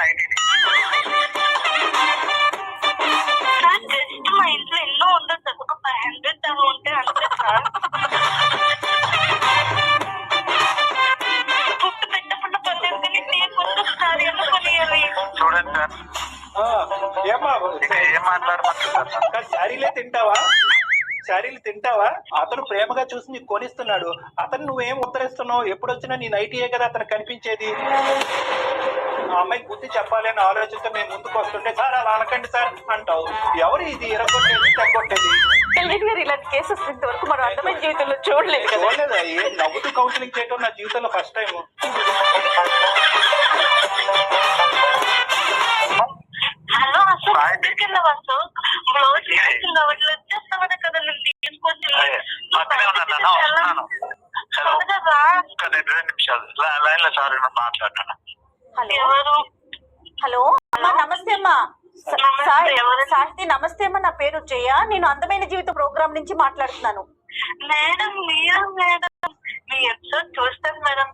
నైటీని. Sir just మా ఇంట్లో ఎన్నో ఉండదు సార్, ఒక 500 ఉంటే అంతే సార్. ఫుడ్ పెట్టకుండా పర్లేదు కానీ నేను కొంచెం సారీ అనుకోనియాలి. చూడండి సార్, ఏమా ఇక ఏం మాట్లాడమంటారు సార్? శారీలు తింటావా? అతను ప్రేమగా చూసి నీకు కొనిస్తున్నాడు. అతను నువ్వేం ఉత్తరిస్తున్నావు? ఎప్పుడు వచ్చినా నీ నైటీయే కదా అతను కనిపించేది. ఆ అమ్మాయికి బుద్ధి చెప్పాలి అనే ఆలోచనతో మేము ముందుకు వస్తుంటే సార్ అలా అనకండి సార్ అంటావు. ఎవరు ఇది ఎరగొట్టేది తగ్గొట్టేది? కళ్యాణ్ గారు ఇలాంటి కేసెస్ ఇంతవరకు మనం అందమైన జీవితంలో చూడలేదు కదా. చూడలేదా? ఏం నవ్వుతూ కౌన్సిలింగ్ చేయడం నా జీవితంలో ఫస్ట్ టైం. హలో అసలు దగ్గరికి వెళ్ళవా సార్? బ్లౌజ్ వచ్చేస్తామనే కదా నేను తీసుకొచ్చి పక్కనే ఉన్నాను, వస్తున్నాను. హలో, ఒక 2 నిమిషాలు లైన్ లో సార్ మాట్లాడుతున్నా. హలో ఎవరు? హలో అమ్మా, నమస్తే అమ్మా. సాహితి నమస్తే అమ్మా, నా పేరు జయ. నేను అందమైన జీవితం ప్రోగ్రామ్ నుంచి మాట్లాడుతున్నాను. మేడం మీరు మేడం మీ ఎపిసోడ్ చూస్తాను మేడం.